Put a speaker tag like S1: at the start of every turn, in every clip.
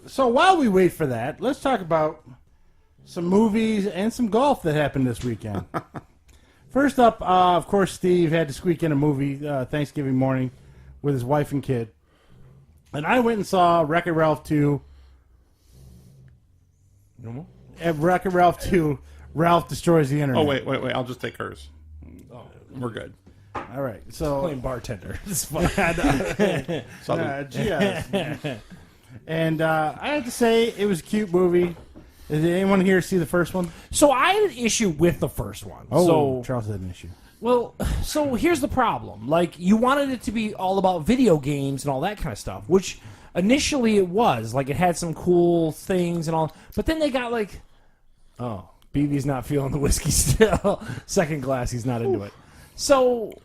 S1: So while we wait for that, let's talk about some movies and some golf that happened this weekend. First up, of course, Steve had to squeak in a movie Thanksgiving morning with his wife and kid. And I went and saw Wreck-It Ralph 2. At Wreck-It Ralph 2, Ralph Destroys the Internet.
S2: Oh, wait. I'll just take hers. We're good.
S1: All right. So
S3: Playing bartender. It's fun.
S1: GS. And I have to say, it was a cute movie. Did anyone here see the first one?
S3: So I had an issue with the first one.
S1: Oh,
S3: so,
S1: Charles had an issue.
S3: well, so here's the problem. Like, you wanted it to be all about video games and all that kind of stuff, which initially it was. Like, it had some cool things and all. But then they got like, oh, BB's not feeling the whiskey still. Second glass, he's not into it. So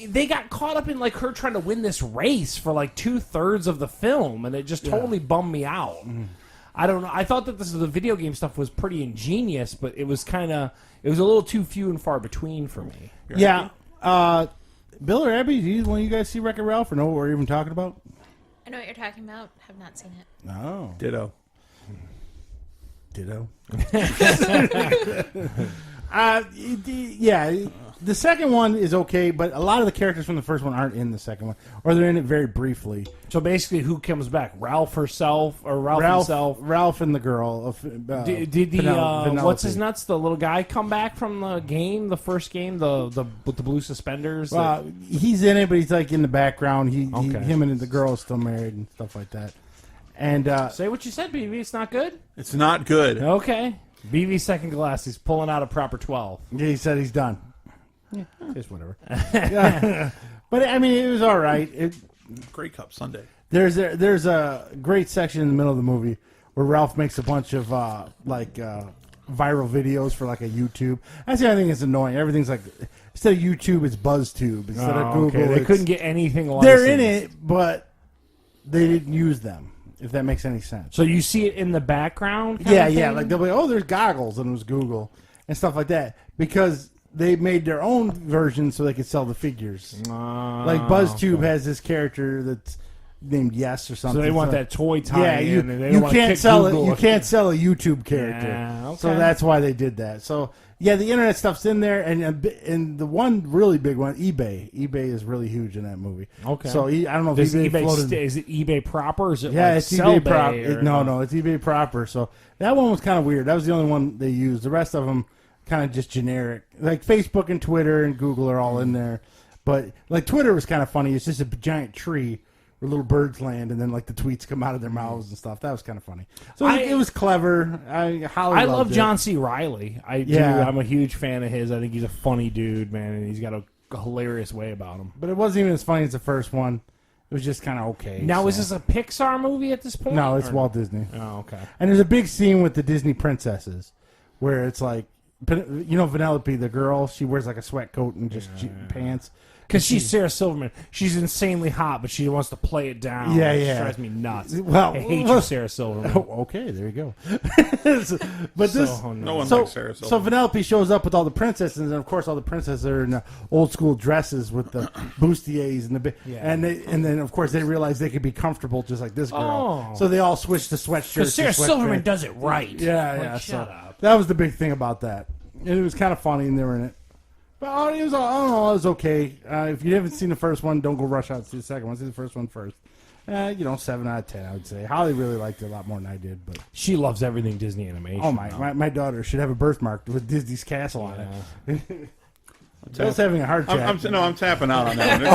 S3: they got caught up in like her trying to win this race for like 2/3 of the film, and it just totally bummed me out. I don't know. I thought that the video game stuff was pretty ingenious, but it was a little too few and far between for me.
S1: Yeah. Bill or Abby, when you guys see Wreck-It Ralph or know what we're even talking about?
S4: I know what you're talking about. Have not seen it.
S1: Oh.
S2: Ditto.
S1: Yeah. The second one is okay, but a lot of the characters from the first one aren't in the second one, or they're in it very briefly.
S3: So basically, who comes back? Ralph herself or Ralph himself?
S1: Ralph and the girl.
S3: Did the
S1: Penelope.
S3: what's his nuts? The little guy come back from the game, the first game, the with the blue suspenders.
S1: He's in it, but he's like in the background.
S3: Okay.
S1: Him and the girl are still married and stuff like that. And
S3: Say what you said, BB. It's not good.
S2: It's not good.
S3: Okay. BB second glass. He's pulling out a proper 12.
S1: yeah, he said he's done. Yeah, just whatever. But I mean, it was all right.
S2: Grey Cup Sunday.
S1: There's a great section in the middle of the movie where Ralph makes a bunch of viral videos for like a YouTube. That's the only thing that's annoying. Everything's like, instead of YouTube, it's BuzzTube. Instead of Google,
S3: okay. They
S1: it's-
S3: couldn't get anything licensed.
S1: They're in it, but they didn't use them. If that makes any sense.
S3: So you see it in the background?
S1: Yeah. Like they'll be, oh, there's goggles, and it was Google and stuff like that because they made their own version so they could sell the figures. Like BuzzTube has this character that's named Yes or something.
S3: So they want that toy tie.
S1: Yeah, you can't sell it. You can't sell a YouTube character.
S3: Yeah, okay.
S1: So that's why they did that. So yeah, the internet stuff's in there, and the one really big one, eBay. eBay is really huge in that movie.
S3: Okay.
S1: So I don't know if
S3: Does
S1: eBay
S3: eBay
S1: floated.
S3: is it eBay proper? Or is it
S1: Yeah,
S3: like
S1: it's eBay proper.
S3: Sellbay or-
S1: No, it's eBay proper. So that one was kind of weird. That was the only one they used. The rest of them kind of just generic. Like Facebook and Twitter and Google are all in there. But like Twitter was kind of funny. It's just a giant tree where little birds land, and then like the tweets come out of their mouths and stuff. That was kind of funny. So it was clever.
S3: I love John C. Riley. I do.
S1: Yeah.
S3: I'm a huge fan of his. I think he's a funny dude, man, and he's got a hilarious way about him.
S1: But it wasn't even as funny as the first one. It was just kind of okay.
S3: Now,
S1: so.
S3: is this a Pixar movie at this point?
S1: No, it's
S3: or-
S1: Walt Disney.
S3: Oh, okay.
S1: And there's a big scene with the Disney princesses where it's like, you know, Penelope, the girl, she wears like a sweat coat and just pants.
S3: Because she's Sarah Silverman. She's insanely hot, but she wants to play it down.
S1: Yeah,
S3: It
S1: yeah.
S3: drives me nuts.
S1: Well,
S3: I hate you, Sarah Silverman.
S1: Oh, okay, there you go. But this,
S2: No one
S1: so,
S2: likes Sarah
S1: so
S2: Silverman.
S1: Penelope shows up with all the princesses, and of course all the princesses are in old school dresses with the bustiers and and then of course they realize they could be comfortable just like this girl.
S3: Oh.
S1: So they all switch to sweatshirts.
S3: Because Sarah
S1: and
S3: Silverman
S1: sweatpants.
S3: does it right.
S1: Yeah,
S3: Like,
S1: yeah.
S3: shut
S1: So
S3: up.
S1: that was the big thing about that, and it was kind of funny, and they were in it. But it was, I don't know, it was okay. If you haven't seen the first one, don't go rush out to see the second one. See the first one first. 7 out of 10, I would say. Holly really liked it a lot more than I did. But
S3: She loves everything Disney animation.
S1: oh my daughter should have a birthmark with Disney's castle on it.
S2: I'm
S1: Bill's having a heart attack.
S2: I'm tapping out on that one.